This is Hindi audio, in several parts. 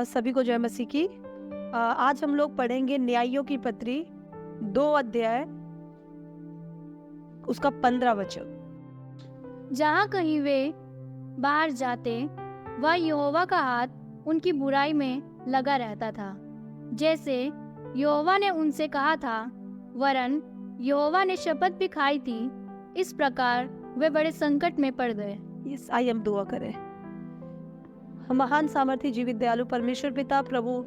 सभी को जय मसीह की। आज हम लोग पढ़ेंगे न्यायियों की पत्री 2 अध्याय उसका 15 वचन। जहाँ कहीं वे बाहर जाते वह यहोवा का हाथ उनकी बुराई में लगा रहता था, जैसे यहोवा ने उनसे कहा था, वरन यहोवा ने शपथ भी खाई थी। इस प्रकार वे बड़े संकट में पड़ गए। इस आइए हम दुआ करें। हम महान सामर्थी जीवित दयालु परमेश्वर पिता प्रभु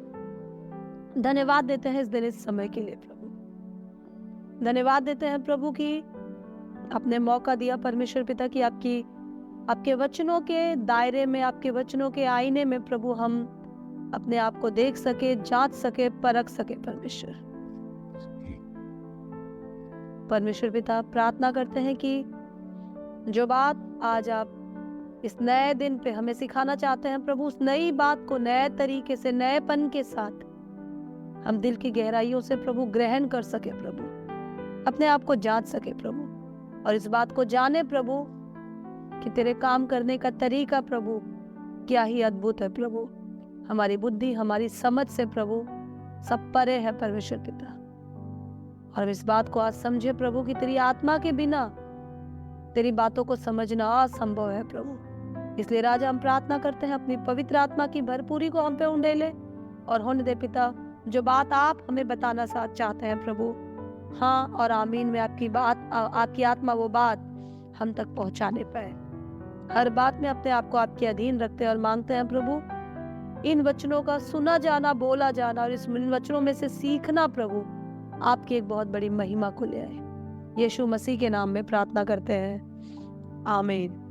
धन्यवाद देते हैं इस दिन इस समय के लिए। प्रभु धन्यवाद देते हैं प्रभु कि आपने मौका दिया परमेश्वर पिता कि आपके वचनों के दायरे में, आपके वचनों के आईने में प्रभु हम अपने आप को देख सके, जांच सके, परख सके। परमेश्वर पिता प्रार्थना करते हैं कि जो बात आज आप इस नए दिन पे हमें सिखाना चाहते हैं प्रभु, उस नई बात को नए तरीके से, नएपन के साथ हम दिल की गहराइयों से प्रभु ग्रहण कर सके, प्रभु अपने आप को जांच सके प्रभु, और इस बात को जाने प्रभु कि तेरे काम करने का तरीका प्रभु क्या ही अद्भुत है प्रभु। हमारी बुद्धि, हमारी समझ से प्रभु सब परे है परमेश्वर पिता, और हम इस बात को आज समझे प्रभु कि तेरी आत्मा के बिना तेरी बातों को समझना असंभव है प्रभु। इसलिए राजा हम प्रार्थना करते हैं अपनी पवित्र आत्मा की भरपूरी को हम पे उंडेले और होने दे पिता, जो बात आप हमें बताना साथ चाहते हैं प्रभु, हाँ और आमीन में आपकी बात, आपकी आत्मा वो बात हम तक पहुंचाने पाए। हर बात में अपने आप को आपके अधीन रखते हैं और मांगते हैं प्रभु इन वचनों का सुना जाना, बोला जाना और इन वचनों में से सीखना प्रभु आपकी एक बहुत बड़ी महिमा को ले आए। यीशु मसीह के नाम में प्रार्थना करते हैं, आमीन।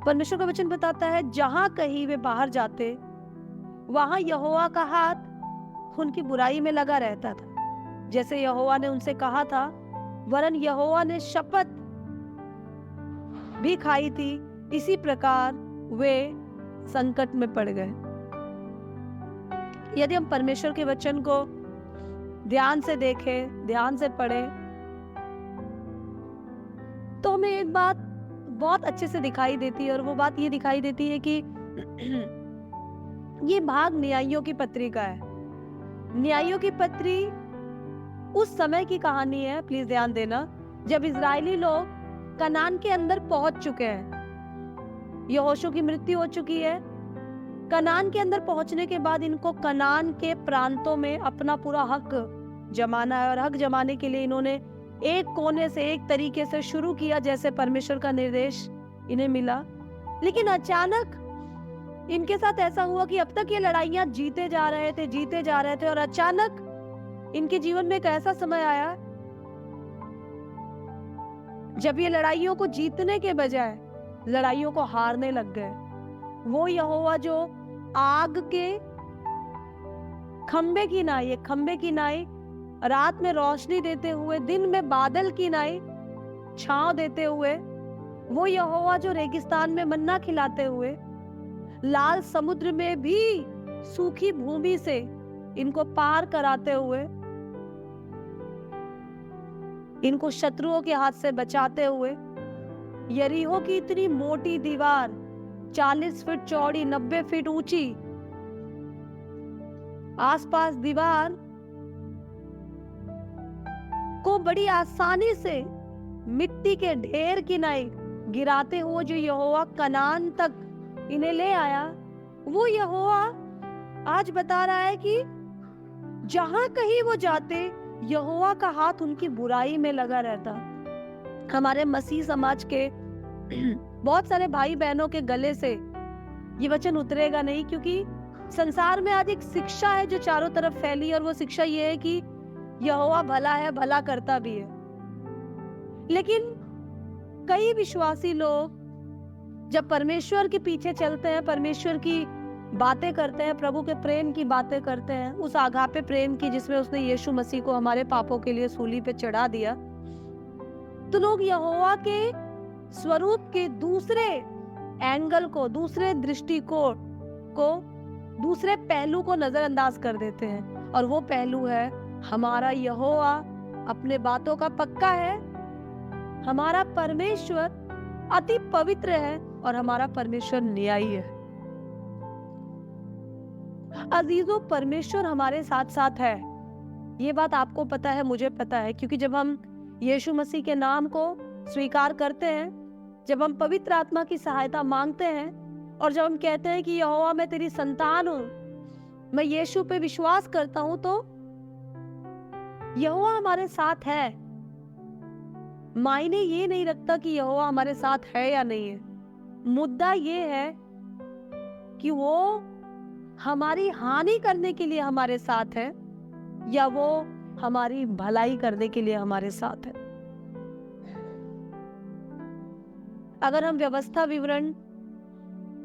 परमेश्वर का वचन बताता है जहां कहीं वे बाहर जाते वहां यहोवा का हाथ उनकी बुराई में लगा रहता था, जैसे यहोवा ने उनसे कहा था, वरन यहोवा ने शपथ भी खाई थी। इसी प्रकार वे संकट में पड़ गए। यदि हम परमेश्वर के वचन को ध्यान से देखें, ध्यान से पढ़ें, तो हमें एक बात बहुत अच्छे से दिखाई देती है, और वो बात ये दिखाई देती है कि ये भाग न्यायियों की पत्री का है। न्यायियों की पत्री उस समय की कहानी है, प्लीज ध्यान देना, जब इजरायली लोग कनान के अंदर पहुंच चुके हैं। यहोशू की मृत्यु हो चुकी है। कनान के अंदर पहुंचने के बाद इनको कनान के प्रांतों में अपना पूरा हक जमाना है, और हक जमाने के लिए इन्होंने एक कोने से, एक तरीके से शुरू किया जैसे परमेश्वर का निर्देश इन्हें मिला। लेकिन अचानक इनके साथ ऐसा हुआ कि अब तक ये लड़ाइयां जीते जा रहे थे, और अचानक इनके जीवन में एक ऐसा समय आया जब ये लड़ाइयों को जीतने के बजाय लड़ाइयों को हारने लग गए। वो यहोवा जो आग के खंबे की नाई रात में रोशनी देते हुए, दिन में बादल की नाई छांव देते हुए, वो यहोवा जो रेगिस्तान में मन्ना खिलाते हुए, लाल समुद्र में भी सूखी भूमि से इनको पार कराते हुए, इनको शत्रुओं के हाथ से बचाते हुए, यरीहो की इतनी मोटी दीवार 40 फीट चौड़ी, 90 फीट ऊंची, आसपास दीवार को बड़ी आसानी से मिट्टी के ढेर की नाई गिराते हुए जो यहोवा कनान तक इन्हें ले आया, वो यहोवा आज बता रहा है कि जहां कहीं वो जाते यहोवा का हाथ उनकी बुराई में लगा रहता। हमारे मसीह समाज के बहुत सारे भाई बहनों के गले से ये वचन उतरेगा नहीं, क्योंकि संसार में आज एक शिक्षा है जो चारों तरफ फैली, और वो शिक्षा ये है कि यहोवा भला है, भला करता भी है। लेकिन कई विश्वासी लोग जब परमेश्वर के पीछे चलते हैं, परमेश्वर की बातें करते हैं, प्रभु के प्रेम की बातें करते हैं, उस आगापे प्रेम की जिसमें उसने यीशु मसीह को हमारे पापों के लिए सूली पे चढ़ा दिया, तो लोग यहोवा के स्वरूप के दूसरे एंगल को, दूसरे दृष्टिकोण को, दूसरे पहलू को नजरअंदाज कर देते हैं। और वो पहलू है, हमारा यहोवा अपने बातों का पक्का है, हमारा परमेश्वर अति पवित्र है, और हमारा परमेश्वर न्यायी है। अजीजों, परमेश्वर हमारे साथ साथ है। ये बात आपको पता है, मुझे पता है, क्योंकि जब हम यीशु मसीह के नाम को स्वीकार करते हैं, जब हम पवित्र आत्मा की सहायता मांगते हैं और जब हम कहते हैं कि यहोवा मैं तेरी संतान हूं, मैं यीशु पे विश्वास करता हूं, तो यहोवा हमारे साथ है। मायने ये नहीं रखता कि यहोवा हमारे साथ है या नहीं है। मुद्दा ये है कि वो हमारी हानि करने के लिए हमारे साथ है या वो हमारी भलाई करने के लिए हमारे साथ है। अगर हम व्यवस्था विवरण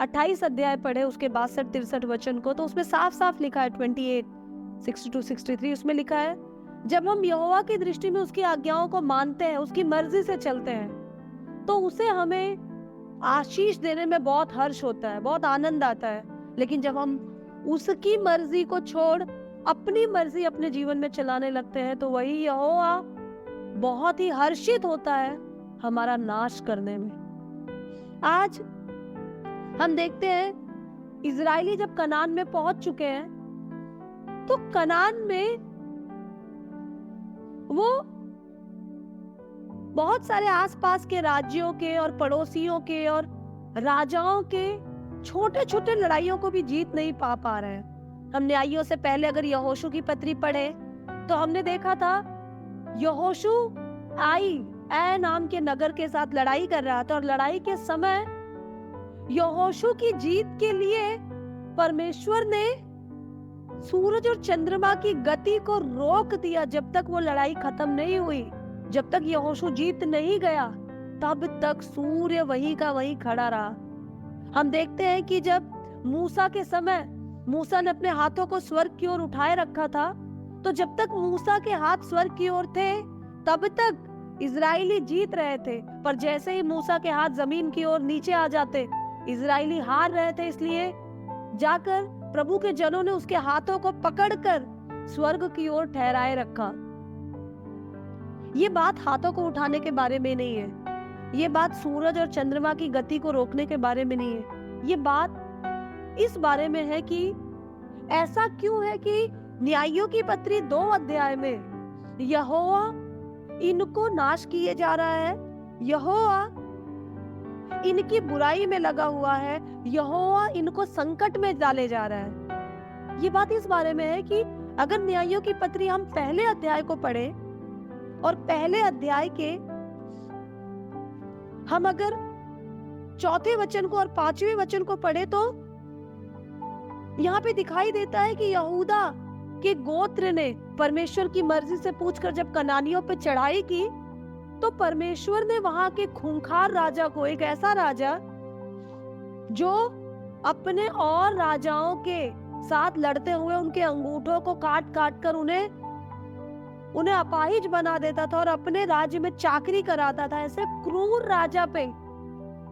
28 अध्याय पढ़े, उसके 62-63 वचन को, तो उसमें साफ साफ लिखा है, 28, 62-63, उसमें लिखा है, जब हम यहोवा की दृष्टि में उसकी आज्ञाओं को मानते हैं, उसकी मर्जी से चलते हैं, तो उसे हमें आशीष देने में बहुत हर्ष होता है, बहुत आनंद आता है। लेकिन जब हम उसकी मर्जी को छोड़ अपनी मर्जी अपने जीवन में चलाने लगते हैं, तो वही यहोवा बहुत ही हर्षित होता है हमारा नाश करने में। आज हम देखते हैं, इजरायली जब कनान में पहुंच चुके हैं, तो कनान में वो बहुत सारे आसपास के राज्यों के और पड़ोसियों के और राजाओं के छोटे छोटे लड़ाइयों को भी जीत नहीं पा रहे हैं। हम न्यायियों से पहले अगर यहोशू की पत्री पढ़े, तो हमने देखा था यहोशू आई ऐ नाम के नगर के साथ लड़ाई कर रहा था, और लड़ाई के समय यहोशू की जीत के लिए परमेश्वर ने सूरज और चंद्रमा की गति को रोक दिया। जब तक वो लड़ाई खत्म नहीं हुई, जब तक यहोशू जीत नहीं गया, तब तक सूर्य वहीं का वहीं खड़ा रहा। हम देखते हैं कि जब मूसा के समय मूसा ने अपने हाथों को स्वर्ग की ओर उठाए रखा था, तो जब तक मूसा के हाथ स्वर्ग की ओर थे, तब तक इजरायली जीत रहे थे। पर जैसे ही मूसा के हाथ जमीन की ओर नीचे आ जाते, इजरायली हार रहे थे। इसलिए जाकर प्रभु के जनों ने उसके हाथों को पकड़कर स्वर्ग की ओर ठहराए रखा। ये बात हाथों को उठाने के बारे में नहीं है, ये बात सूरज और चंद्रमा की गति को रोकने के बारे में नहीं है। ये बात इस बारे में है कि ऐसा क्यों है कि न्यायियों की पत्री 2 अध्याय में यहोवा इनको नाश किए जा रहा है, यहोवा इनकी बुराई में लगा हुआ है, यहोवा इनको संकट में डाले जा रहा है। ये बात इस बारे में है कि अगर न्यायियों की पत्री हम पहले अध्याय को पढ़े और पहले अध्याय के हम अगर 4 वचन को और 5वें वचन को पढ़े, तो यहाँ पे दिखाई देता है कि यहूदा के गोत्र ने परमेश्वर की मर्जी से पूछकर जब कनानियों पे चढ़ाई की, तो परमेश्वर ने वहां के खूंखार राजा को, एक ऐसा राजा जो अपने और राजाओं के साथ लड़ते हुए उनके अंगूठों को काट काट कर उन्हें अपाहिज बना देता था और अपने राज्य में चाकरी कराता था, ऐसे क्रूर राजा पे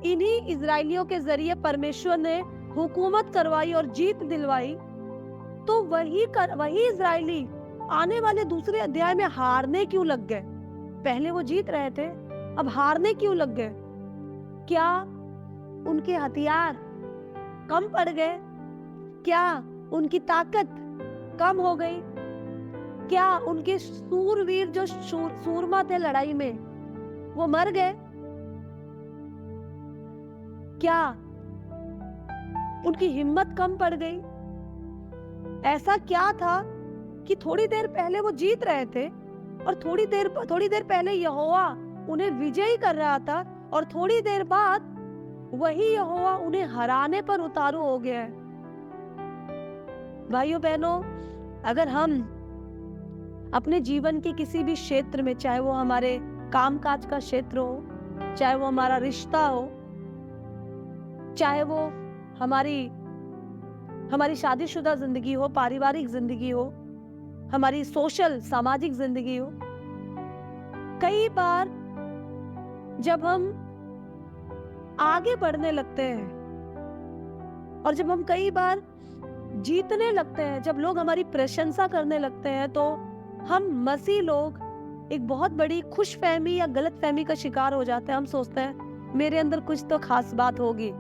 इन्हीं इजरायलियों के जरिए परमेश्वर ने हुकूमत करवाई और जीत दिलवाई। तो वही इजरायली आने वाले दूसरे अध्याय में हारने क्यों लग गए? पहले वो जीत रहे थे, अब हारने क्यों लग गए? क्या उनके हथियार कम पड़ गए? क्या उनकी ताकत कम हो गई? क्या उनके सूरवीर जो सूरमा थे लड़ाई में, वो मर गए? क्या उनकी हिम्मत कम पड़ गई? ऐसा क्या था कि थोड़ी देर पहले वो जीत रहे थे और थोड़ी देर पहले यहोवा उन्हें विजयी कर रहा था, और थोड़ी देर बाद वही यहोवा उन्हें हराने पर उतारू हो गया है। भाइयों बहनों, अगर हम अपने जीवन के किसी भी क्षेत्र में, चाहे वो हमारे कामकाज का क्षेत्र हो, चाहे वो हमारा रिश्ता हो, चाहे वो हमारी शादीशुदा जिंदगी हो, पारिवारिक जिंदगी हो, हमारी सोशल सामाजिक जिंदगी हो, कई बार जब हम आगे बढ़ने लगते हैं और जब हम कई बार जीतने लगते हैं, जब लोग हमारी प्रशंसा करने लगते हैं, तो हम मसीह लोग एक बहुत बड़ी खुशफहमी या गलतफहमी का शिकार हो जाते हैं। हम सोचते हैं मेरे अंदर कुछ तो खास बात होगी,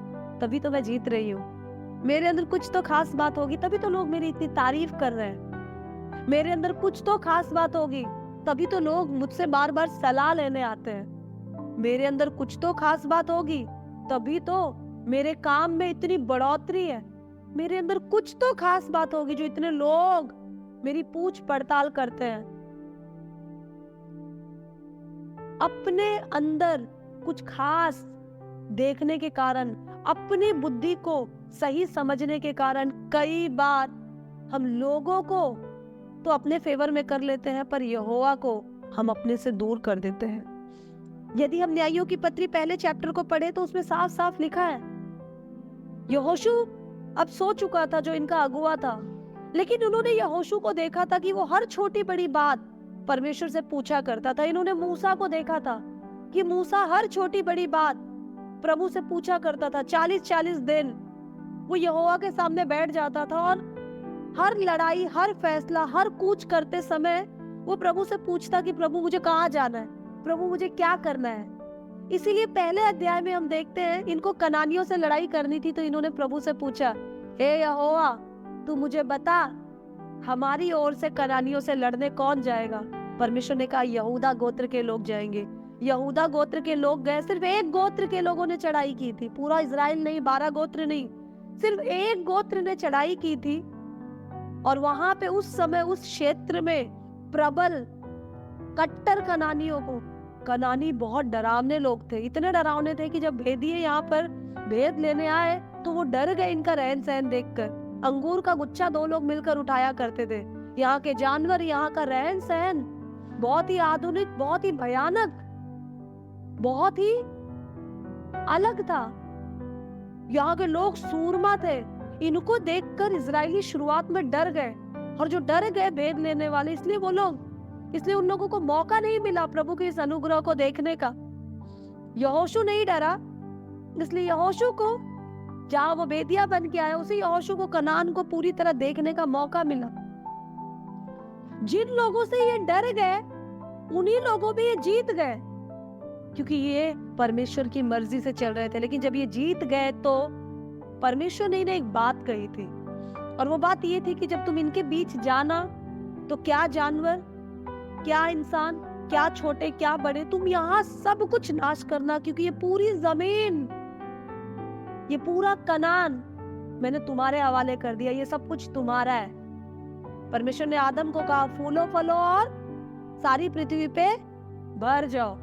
तभी तो मैं जीत रही हूँ। मेरे अंदर कुछ तो खास बात होगी, तभी तो लोग मेरी इतनी तारीफ कर रहे हैं। मेरे अंदर कुछ तो खास बात होगी, तभी तो लोग मुझसे बार बार सलाह लेने आते हैं। मेरे अंदर कुछ तो खास बात होगी, तभी तो मेरे काम में इतनी बढ़ोतरी है। मेरे अंदर कुछ तो खास बात होगी जो इतने लोग मेरी पूछ पड़ताल करते हैं। अपने अंदर कुछ खास देखने के कारण, अपनी बुद्धि को सही समझने के कारण कई बार हम लोगों को तो अपने फेवर में कर लेते हैं, पर यहोवा को हम अपने से दूर कर देते हैं। यदि हम न्यायों की पत्री पहले चैप्टर को पढ़े तो उसमें साफ साफ लिखा है, यहोशू अब सो चुका था जो इनका अगुआ था, लेकिन उन्होंने यहोशू को देखा था कि वो हर छोटी बड़ी बात परमेश्वर से पूछा करता था। इन्होंने मूसा को देखा था कि मूसा हर छोटी बड़ी बात प्रभु से पूछा करता था। 40-40 दिन वो यहोवा के सामने बैठ जाता था और हर लड़ाई, हर फैसला, हर कूच करते समय वो प्रभु से पूछता कि प्रभु मुझे कहाँ जाना है, प्रभु मुझे क्या करना है। इसीलिए पहले अध्याय में हम देखते हैं इनको कनानियों से लड़ाई करनी थी, तो इन्होंने प्रभु से पूछा, हे यहोवा तू मुझे बता हमारी ओर से कनानियों से लड़ने कौन जाएगा। परमेश्वर ने कहा यहूदा गोत्र के लोग जाएंगे। यहूदा गोत्र के लोग गए। सिर्फ एक गोत्र के लोगों ने चढ़ाई की थी, पूरा इजराइल नहीं, 12 गोत्र नहीं, सिर्फ एक गोत्र ने चढ़ाई की थी। और वहां पे उस समय उस क्षेत्र में प्रबल कट्टर कनानियों को, कनानी बहुत डरावने लोग थे, इतने डरावने थे कि जब भेदिए यहाँ पर भेद लेने आए तो वो डर गए इनका रहन सहन देखकर। अंगूर का गुच्छा 2 लोग मिलकर उठाया करते थे। यहाँ के जानवर, यहाँ का रहन सहन बहुत ही आधुनिक, बहुत ही भयानक, बहुत ही अलग था। यहाँ के लोग सूरमा थे। इनको देखकर इजरायली शुरुआत में डर गए, और जो डर गए भेद लेने वाले, इसलिए उन लोगों को मौका नहीं मिला प्रभु के इस अनुग्रह को देखने का। यहोशू नहीं डरा, इसलिए यहोशू को जहां वो बेदिया बन के आया, उसी यहोशू को कनान को पूरी तरह देखने का मौका मिला। जिन लोगों से ये डर गए, उन्हीं लोगों पे ये जीत गए, क्योंकि ये परमेश्वर की मर्जी से चल रहे थे। लेकिन जब ये जीत गए तो परमेश्वर ने इन्हें एक बात कही थी, और वो बात ये थी कि जब तुम इनके बीच जाना तो क्या जानवर, क्या इंसान, क्या छोटे क्या बड़े, तुम यहाँ सब कुछ नाश करना, क्योंकि ये पूरी जमीन, ये पूरा कनान मैंने तुम्हारे हवाले कर दिया, ये सब कुछ तुम्हारा है। परमेश्वर ने आदम को कहा फूलो फलो और सारी पृथ्वी पे भर जाओ।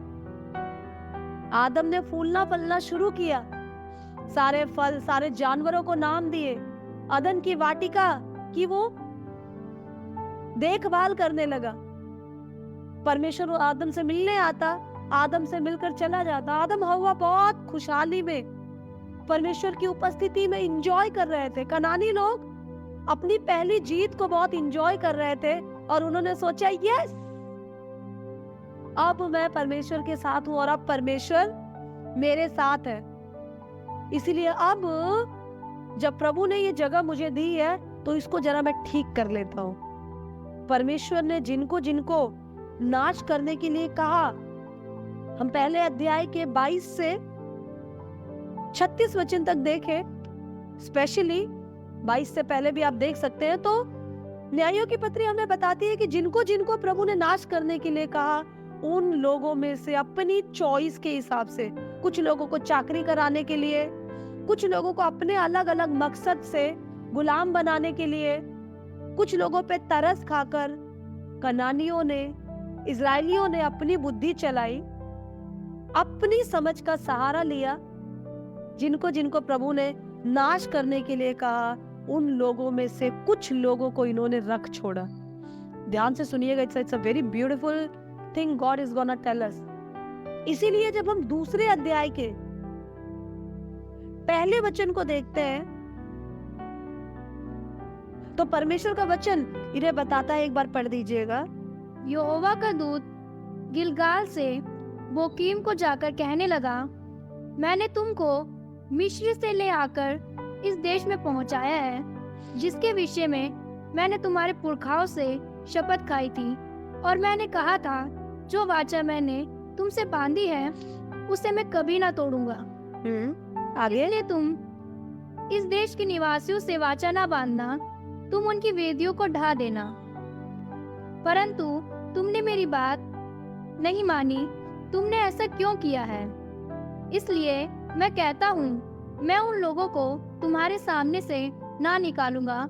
आदम ने फूलना फलना शुरू किया, सारे फल, सारे जानवरों को नाम दिए, अदन की वाटिका की वो देखभाल करने लगा। परमेश्वर आदम से मिलने आता, आदम से मिलकर चला जाता। आदम हव्वा बहुत खुशहाली में परमेश्वर की उपस्थिति में एंजॉय कर रहे थे। कनानी लोग अपनी पहली जीत को बहुत एंजॉय कर रहे थे, और उन्होंने सोचा यस, अब मैं परमेश्वर के साथ हूं और अब परमेश्वर मेरे साथ है। इसीलिए अब जब प्रभु ने ये जगह मुझे दी है तो इसको जरा मैं ठीक कर लेता हूं। परमेश्वर ने जिनको जिनको नाश करने के लिए कहा, हम पहले अध्याय के 22 से 36 वचन तक देखे, स्पेशली 22 से पहले भी आप देख सकते हैं, तो न्यायों की पत्री हमें बताती है कि जिनको जिनको प्रभु ने नाश करने के लिए कहा, उन लोगों में से अपनी चॉइस के हिसाब से, कुछ लोगों को चाकरी कराने के लिए, कुछ लोगों को अपने अलग अलग मकसद से गुलाम बनाने के लिए, कुछ लोगों पे तरस खाकर कनानियों ने, इजरायलियों ने अपनी बुद्धि चलाई, अपनी समझ का सहारा लिया। जिनको जिनको प्रभु ने नाश करने के लिए कहा, उन लोगों में से कुछ लोगों को इन्होंने रख छोड़ा। ध्यान से सुनिएगा, it's a very beautiful thing God is gonna tell us. इसीलिए जब हम दूसरे अध्याय के पहले वचन को देखते हैं तो परमेश्वर का वचन इन्हें बताता है, एक बार पढ़ दीजिएगा। यहोवा का दूत गिलगाल से बोकीम को जाकर कहने लगा, मैंने तुमको मिस्र से ले आकर इस देश में पहुंचाया है, जिसके विषय में मैंने तुम्हारे पुरखाओं से शपथ खाई थी, और मैंने कहा था जो वाचा मैंने तुमसे बांधी है उसे मैं कभी ना तोड़ूंगा। आगे इसलिए तुम इस देश के निवासियों से वाचा न बांधना, तुम उनकी वेदियों को ढा देना। परंतु तुमने मेरी बात नहीं मानी, तुमने ऐसा क्यों किया है? इसलिए मैं कहता हूँ, मैं उन लोगों को तुम्हारे सामने से ना निकालूंगा,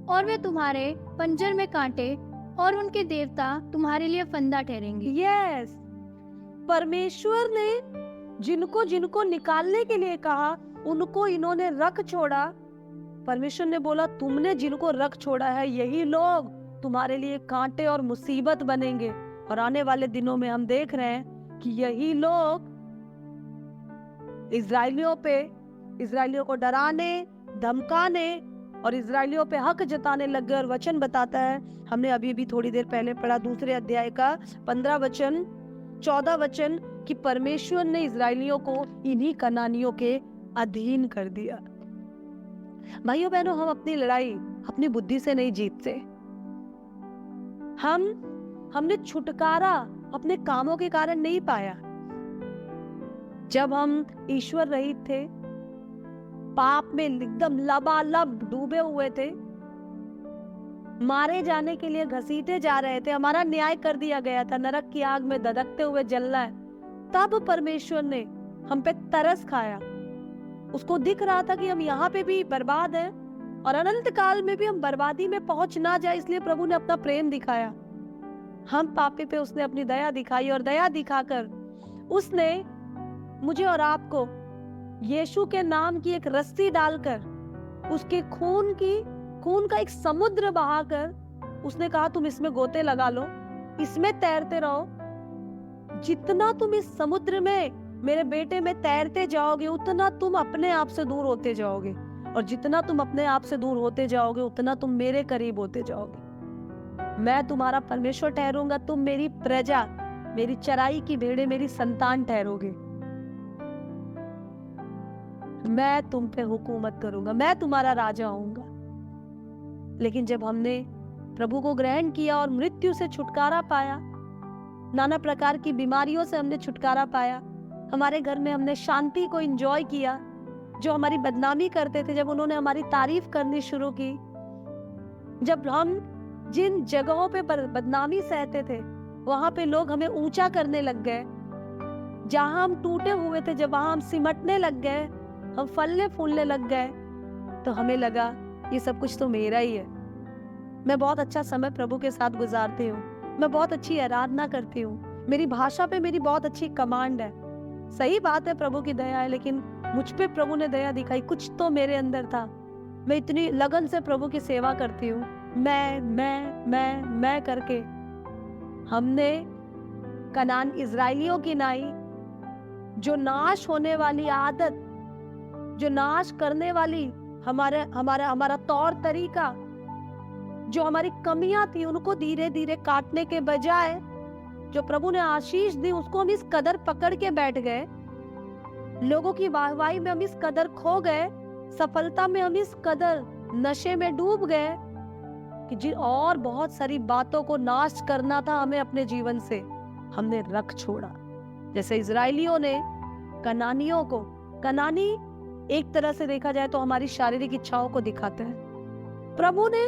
और वे तुम्हारे पंजर में कांटे और उनके देवता तुम्हारे लिए फंदा ठहरेंगे। यस, परमेश्वर ने जिनको जिनको निकालने के लिए कहा उनको इन्होंने रख छोड़ा। परमेश्वर ने बोला तुमने जिनको रख छोड़ा है यही लोग तुम्हारे लिए कांटे और मुसीबत बनेंगे। और आने वाले दिनों में हम देख रहे हैं कि यही लोग इजरायलियों को डराने, धमकाने और इजरायलियों पे हक जताने लग गए। और वचन बताता है, हमने अभी भी थोड़ी देर पहले पढ़ा, दूसरे अध्याय का 15 वचन 14 वचन, कि परमेश्वर ने इजरायलियों को इन्हीं कनानियों के अधीन कर दिया। भाइयों बहनों, हम अपनी लड़ाई अपनी बुद्धि से नहीं जीतते। हमने छुटकारा अपने कामों के कारण नहीं पाया। जब हम ईश्वर रहित थे, पाप में एकदम लबालब डूबे हुए थे, मारे जाने के लिए घसीटे जा रहे थे, हमारा न्याय कर दिया गया था, नरक की आग में धधकते हुए जलना है, तब परमेश्वर ने हम पे तरस खाया। उसको दिख रहा था कि हम यहाँ पे भी बर्बाद हैं और अनंत काल में भी हम बर्बादी में पहुंच ना जाए, इसलिए प्रभु ने अपना प्रेम दिखाया। हम पापी पे उसने अपनी दया दिखाई, और दया दिखाकर उसने मुझे और आपको यीशु के नाम की एक रस्सी डालकर, उसके खून का एक समुद्र बहाकर उसने कहा तुम इसमें गोते लगा लो, इसमें तैरते रहो। जितना तुम इस समुद्र में मेरे बेटे में तैरते जाओगे उतना तुम अपने आप से दूर होते जाओगे, और जितना तुम अपने आप से दूर होते जाओगे उतना तुम मेरे करीब होते जाओगे। मैं तुम्हारा परमेश्वर ठहरूंगा, तुम मेरी प्रजा, मेरी चराई की भेड़े, मेरी संतान ठहरोगे। मैं तुम पे हुकूमत करूंगा, मैं तुम्हारा राजा होऊंगा। लेकिन जब हमने प्रभु को ग्रहण किया और मृत्यु से छुटकारा पाया, नाना प्रकार की बीमारियों से हमने छुटकारा पाया, हमारे घर में हमने शांति को एंजॉय किया। जो हमारी बदनामी करते थे, जब उन्होंने हमारी तारीफ करनी शुरू की, जब हम जिन जगहों पे बदनामी सहते थे वहां पे लोग हमें ऊंचा करने लग गए, जहां हम टूटे हुए थे, जब वहां हम सिमटने लग गए, हम फलने फूलने लग गए, तो हमें लगा ये सब कुछ तो मेरा ही है। मैं बहुत अच्छा समय प्रभु के साथ गुजारती हूँ, मैं बहुत अच्छी आराधना करती हूँ, मेरी भाषा पे मेरी बहुत अच्छी कमांड है। सही बात है, प्रभु की दया है, लेकिन मुझ पे प्रभु ने दया दिखाई, कुछ तो मेरे अंदर था। मैं इतनी लगन से प्रभु की सेवा करती हूँ, मैं करके हमने कनान इजराइलियों की नाई, जो नाश होने वाली आदत, जो नाश करने वाली हमारा तौर तरीका, जो हमारी कमियां थी, उनको धीरे धीरे काटने के बजाय जो प्रभु ने आशीष दी उसको हम इस कदर पकड़ के बैठ गए, लोगों की वाहवाही में हम इस कदर खो गए, सफलता में हम इस कदर नशे में डूब गए कि जिन और बहुत सारी बातों को नाश करना था हमें अपने जीवन से, हमने रख छोड़ा। जैसे इजरायलियों ने कनानियों को, कनानी एक तरह से देखा जाए तो हमारी शारीरिक इच्छाओं को दिखाते हैं। प्रभु ने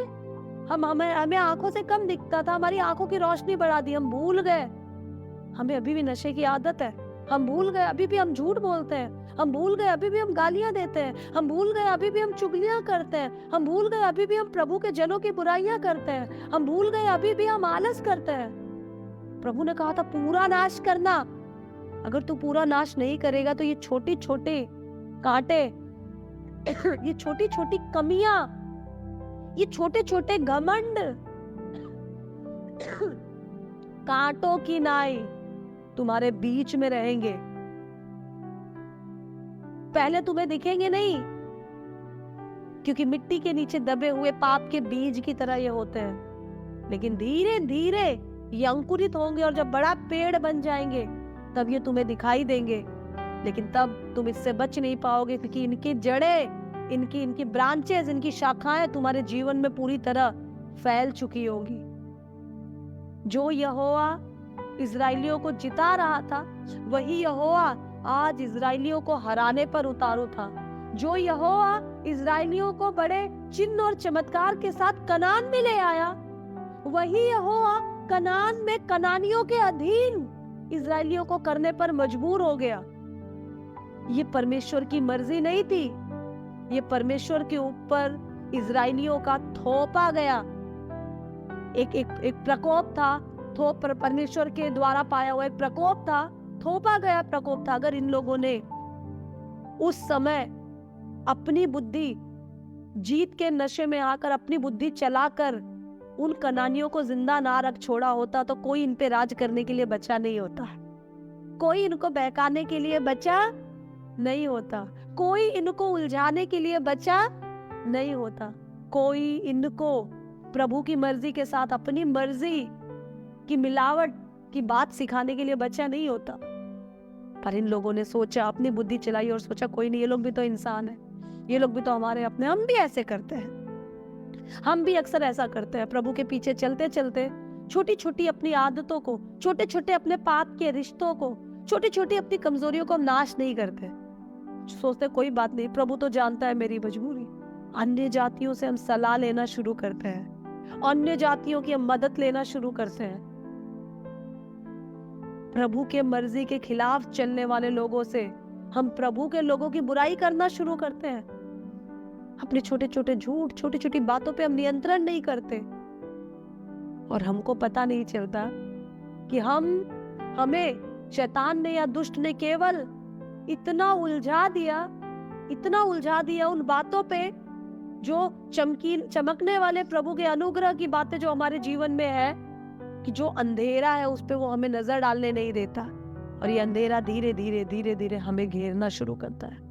हमें आंखों से कम दिखता था, हमारी आंखों की रोशनी बढ़ा दी, हम भूल गए हमें अभी भी नशे की आदत है, हम भूल गए अभी भी हम झूठ बोलते हैं, हम भूल गए अभी भी हम गालियां देते हैं, हम भूल गए अभी भी हम चुगलियां करते हैं, हम भूल गए अभी भी हम प्रभु के जनों की बुराइयां करते हैं, हम भूल गए अभी भी हम आलस करते हैं। प्रभु ने कहा था पूरा नाश करना। अगर तू पूरा नाश नहीं करेगा तो ये छोटे छोटे कांटे, ये छोटी छोटी कमियां, ये छोटे छोटे घमंड, कांटों की नाई तुम्हारे बीच में रहेंगे। पहले तुम्हें दिखेंगे नहीं, क्योंकि मिट्टी के नीचे दबे हुए पाप के बीज की तरह ये होते हैं, लेकिन धीरे धीरे ये अंकुरित होंगे और जब बड़ा पेड़ बन जाएंगे तब ये तुम्हें दिखाई देंगे। लेकिन तब तुम इससे बच नहीं पाओगे, क्योंकि इनकी जड़ें, इनकी ब्रांचेस, इनकी शाखाएं तुम्हारे जीवन में पूरी तरह फैल चुकी होगी। जो यहोवा इजराइलियों को जिता रहा था, वही यहोवा आज इजराइलियों को हराने पर उतारू था। जो यहोवा इजरायलियों को बड़े चिन्ह और चमत्कार के साथ कनान में ले आया, वही यहोवा कनान में कनानियों के अधीन इजरायलियों को करने पर मजबूर हो गया। ये परमेश्वर की मर्जी नहीं थी, ये परमेश्वर के ऊपर इजरायलियों का थोपा गया एक प्रकोप था। परमेश्वर के द्वारा पाया हुआ एक प्रकोप था, थोपा गया प्रकोप था। अगर इन लोगों ने उस समय अपनी बुद्धि, जीत के नशे में आकर अपनी बुद्धि चलाकर उन कनानियों को जिंदा ना रख छोड़ा होता, तो कोई इन पे राज करने के लिए बचा नहीं होता, कोई इनको बहकाने के लिए बचा नहीं होता, कोई इनको उलझाने के लिए बचा नहीं होता, कोई इनको प्रभु की मर्जी के साथ अपनी मर्जी की मिलावट की बात सिखाने के लिए बचा नहीं होता। पर इन लोगों ने सोचा, अपनी बुद्धि चलाई और सोचा कोई नहीं, ये लोग भी तो इंसान है, ये लोग भी तो हमारे अपने, हम भी ऐसे करते हैं, हम भी अक्सर ऐसा करते हैं। प्रभु के पीछे चलते चलते छोटी छोटी अपनी आदतों को, छोटे छोटे अपने पाप के रिश्तों को, छोटी छोटी अपनी कमजोरियों को हम नाश नहीं करते। सोचते कोई बात नहीं, प्रभु तो जानता है मेरी मजबूरी। अन्य जातियों से हम सलाह लेना शुरू करते हैं, अन्य जातियों की हम मदद लेना शुरू करते हैं। प्रभु के मर्जी के खिलाफ चलने वाले लोगों से हम प्रभु के लोगों की बुराई करना शुरू करते हैं। अपने छोटे छोटे झूठ, छोटी छोटी बातों पे हम नियंत्रण नहीं करते और हमको पता नहीं चलता कि हमें शैतान ने या दुष्ट ने केवल इतना उलझा दिया उन बातों पे जो चमकने वाले प्रभु के अनुग्रह की बातें जो हमारे जीवन में है, कि जो अंधेरा है उस पे वो हमें नजर डालने नहीं देता और ये अंधेरा धीरे धीरे हमें घेरना शुरू करता है।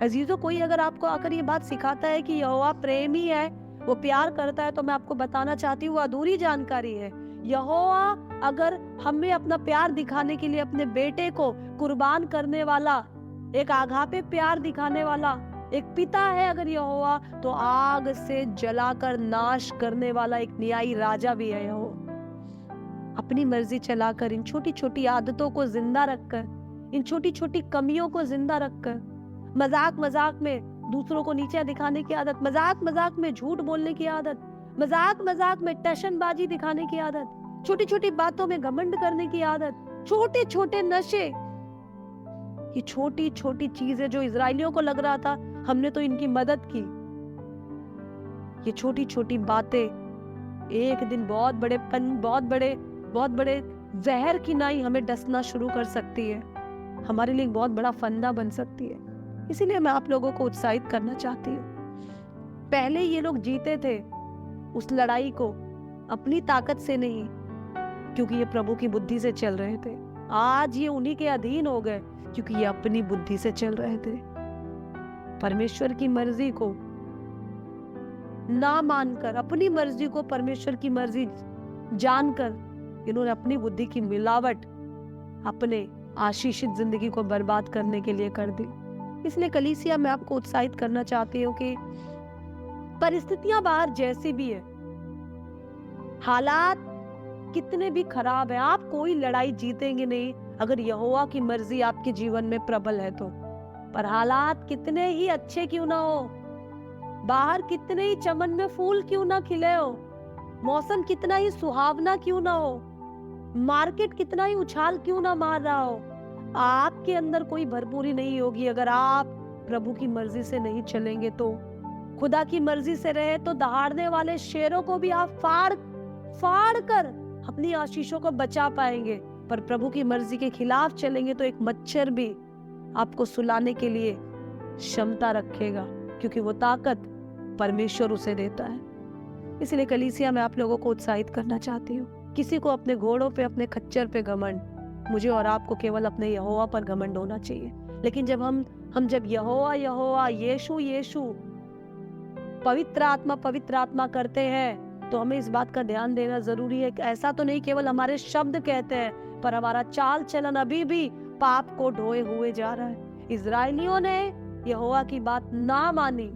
अजीजों, कोई अगर आपको आकर ये बात सिखाता है कि यहोवा प्रेमी है, वो प्यार करता है, तो मैं आपको बताना चाहती हूँ वो अधूरी जानकारी है। यहोवा अगर हमें अपना प्यार दिखाने के लिए अपने बेटे को कुर्बान करने वाला, एक आगापे प्यार दिखाने वाला एक पिता है अगर यहोवा, तो आग से जलाकर नाश करने वाला एक न्यायी राजा भी है यहोवा। अपनी मर्जी चलाकर, इन छोटी छोटी आदतों को जिंदा रखकर, इन छोटी छोटी कमियों को जिंदा रखकर, मजाक में दूसरों को नीचे दिखाने की आदत, मजाक में झूठ बोलने की आदत, मजाक में टशनबाजी दिखाने की आदत, छोटी छोटी बातों में घमंड करने की आदत, छोटे छोटे नशे, ये छोटी छोटी चीजें जो इजरायलियों को लग रहा था हमने तो इनकी मदद की, ये छोटी छोटी बातें एक दिन बहुत बड़े जहर की नाई हमें डसना शुरू कर सकती है, हमारे लिए बहुत बड़ा फंदा बन सकती है। इसीलिए मैं आप लोगों को उत्साहित करना चाहती हूँ। पहले ये लोग जीते थे उस लड़ाई को अपनी ताकत से नहीं, क्योंकि ये प्रभु की बुद्धि से चल रहे थे। आज ये उन्हीं के अधीन हो गए क्योंकि ये अपनी बुद्धि से चल रहे थे। परमेश्वर की मर्जी को ना मानकर, अपनी मर्जी को परमेश्वर की मर्जी जानकर, इन्होंने अपनी बुद्धि की मिलावट अपने आशीषित जिंदगी को बर्बाद करने के लिए कर दी। इसलिए कलीसिया मैं आपको उत्साहित करना चाहती हूँ कि परिस्थितियां बाहर जैसी भी है, हालात कितने भी खराब है, आप कोई लड़ाई जीतेंगे नहीं अगर यहोवा की मर्जी आपके जीवन में प्रबल है तो। पर हालात कितने ही अच्छे क्यों ना हो, बाहर कितने ही चमन में फूल क्यों ना खिले हो, मौसम कितना ही सुहावना क्यों ना हो, मार्केट कितना ही उछाल क्यों ना मार रहा हो, आपके अंदर कोई भरपूरी नहीं होगी अगर आप प्रभु की मर्जी से नहीं चलेंगे तो। खुदा की मर्जी से रहे तो दहाड़ने वाले शेरों को भी आप फाड़ कर अपनी आशीषों को बचा पाएंगे, पर प्रभु की मर्जी के खिलाफ चलेंगे तो एक मच्छर भी आपको सुलाने के लिए क्षमता रखेगा, क्योंकि वो ताकत परमेश्वर उसे देता है। इसलिए कलीसिया मैं आप लोगों को उत्साहित करना चाहती हूँ, किसी को अपने घोड़ों पे, अपने खच्चर पे घमंड, मुझे और आपको केवल अपने यहोवा पर घमंड होना चाहिए। लेकिन जब हम जब यहोवा यीशु पवित्र आत्मा करते हैं तो हमें इस बात का ध्यान देना जरूरी है कि ऐसा तो नहीं केवल हमारे शब्द कहते हैं, पर हमारा चाल चलन अभी भी पाप को ढोए हुए जा रहा है। इजरायलियों ने यहोवा की बात ना मानी,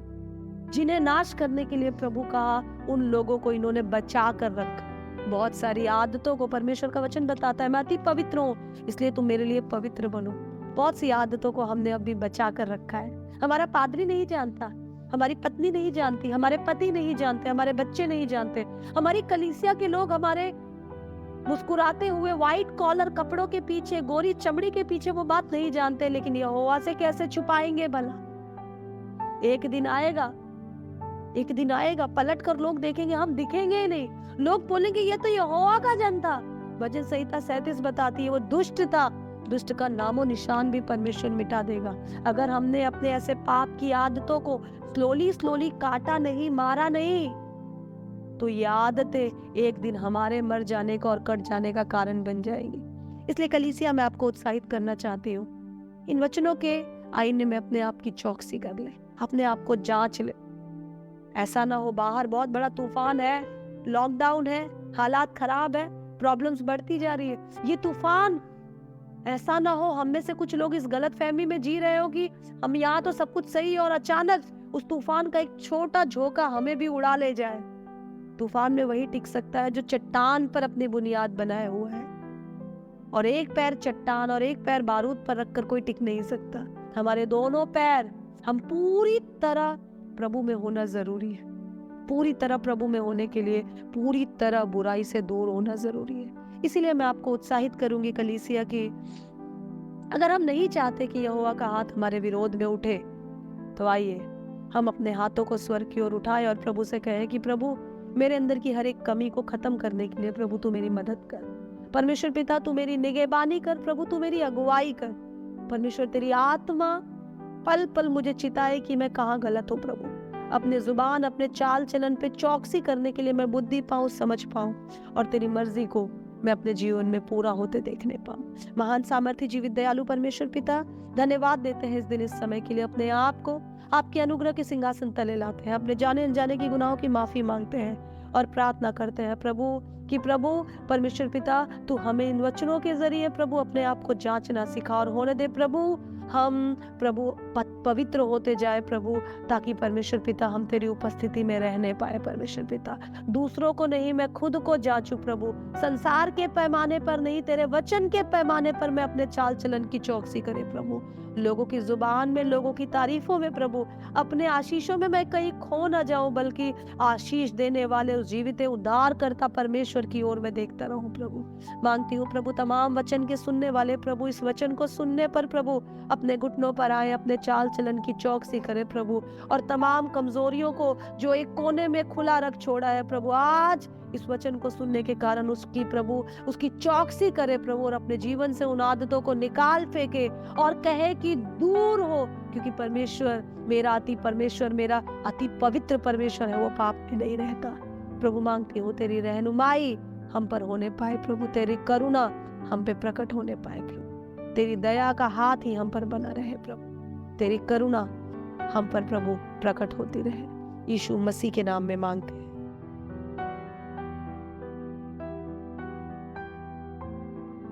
जिन्हें नाश करने के लिए प्रभु कहा, उन लोगों को इन्होंने बचा कर रखा। बहुत सारी आदतों को परमेश्वर का वचन बताता है, मैं अति पवित्र हूँ इसलिए तुम मेरे लिए पवित्र बनो। बहुत सी आदतों को हमने अभी बचा कर रखा है, हमारा पादरी नहीं जानता, हमारी पत्नी नहीं जानती, हमारे पति नहीं जानते, हमारे बच्चे नहीं जानते, हमारी कलीसिया के लोग हमारे मुस्कुराते हुए व्हाइट कॉलर कपड़ों के पीछे, गोरी चमड़ी के पीछे वो बात नहीं जानते, लेकिन यहोवा से कैसे छुपाएंगे भला? एक दिन आएगा, एक दिन आएगा, पलट कर लोग देखेंगे, हम दिखेंगे ही नहीं। लोग बोलेंगे ये तो यहोवा का जन था। भजन संहिता 37 बताती है वो दुष्ट था, दुष्ट का नामो निशान भी परमेश्वर मिटा देगा। अगर हमने अपने ऐसे पाप की आदतों को स्लोली स्लोली काटा नहीं, मारा नहीं, तो ये आदतें एक दिन हमारे मर जाने का और कट जाने का कारण बन जाएगी। इसलिए कलीसिया मैं आपको उत्साहित करना चाहती हूँ, इन वचनों के आईने में अपने आप की चौकसी कर ले, अपने आप को जांच ले। ऐसा ना हो बाहर बहुत बड़ा तूफान है, लॉकडाउन है, हालात खराब है, प्रॉब्लम्स बढ़ती जा रही है, ये तूफान ऐसा ना हो हम में से कुछ लोग इस गलत फहमी में जी रहे हो कि हम यहाँ तो सब कुछ सही है और अचानक उस तूफान का एक छोटा झोंका हमें भी उड़ा ले जाए। तूफान में वही टिक सकता है जो चट्टान पर अपनी बुनियाद बनाए हुआ है, और एक पैर चट्टान और एक पैर बारूद पर रखकर कोई टिक नहीं सकता। हमारे दोनों पैर, हम पूरी तरह प्रभु में होना जरूरी है। पूरी तरह प्रभु में होने के लिए पूरी तरह बुराई से दूर होना जरूरी है। इसीलिए मैं आपको उत्साहित करूंगी कलीसिया की, अगर हम नहीं चाहते कि यहोवा का हाथ हमारे विरोध में उठे, तो आइए हम अपने हाथों को स्वर्ग की ओर उठाएं और प्रभु से कहें कि प्रभु मेरे अंदर की हर एक कमी को खत्म करने के लिए प्रभु तू मेरी मदद कर। परमेश्वर पिता तू मेरी निगहबानी कर, प्रभु तू मेरी अगुवाई कर। परमेश्वर तेरी आत्मा पल पल मुझे चिताए कि मैं कहाँ गलत हूँ। प्रभु अपने जुबान, अपने चाल चलन पे चौकसी करने के लिए मैं बुद्धि पाऊं, समझ पाऊं, और तेरी मर्जी को मैं अपने जीवन में पूरा होते देखने पाऊं। महान सामर्थी जीवित दयालु परमेश्वर पिता, धन्यवाद देते हैं इस दिन इस समय के लिए। अपने आप को आपके अनुग्रह के सिंहासन तले लाते हैं, अपने जाने अनजाने की गुनाहों की माफी मांगते हैं और प्रार्थना करते हैं प्रभु कि प्रभु परमेश्वर पिता तू हमें इन वचनों के जरिए प्रभु अपने आप को जांचना सिखा और होने दे प्रभु हम प्रभु पवित्र होते जाए प्रभु, ताकि परमेश्वर पिता हम तेरी उपस्थिति में रहने पाए। परमेश्वर पिता दूसरों को नहीं, मैं खुद को जांचूं प्रभु, संसार के पैमाने पर नहीं, तेरे वचन के पैमाने पर मैं अपने चाल चलन की चौकसी करे प्रभु। लोगों की जुबान में, लोगों की तारीफों में प्रभु, अपने आशीषों में मैं कहीं खो ना जाऊं, बल्कि आशीष देने वाले उस जीवित उद्धार करता परमेश्वर की ओर मैं देखता रहूं प्रभु। मांगती हूँ प्रभु तमाम वचन के सुनने वाले प्रभु इस वचन को सुनने पर प्रभु अपने घुटनों पर आए, अपने चाल चलन की चौकसी करे प्रभु, और तमाम कमजोरियों को जो एक कोने में खुला रख छोड़ा है प्रभु, आज इस वचन को सुनने के कारण उसकी प्रभु उसकी चौकसी करे प्रभु, और अपने जीवन से उन आदतों को निकाल फेंके और कहे कि दूर हो, क्योंकि परमेश्वर मेरा अति पवित्र परमेश्वर है, वो पाप में नहीं रहता। प्रभु मांगती हूँ तेरी रहनुमाई हम पर होने पाए प्रभु, तेरी करुणा हम पे प्रकट होने पाए प्रभु, तेरी दया का हाथ ही हम पर बना रहे प्रभु, तेरी करुणा हम पर प्रभु प्रकट होती रहे। यीशु मसीह के नाम में मांगते हैं।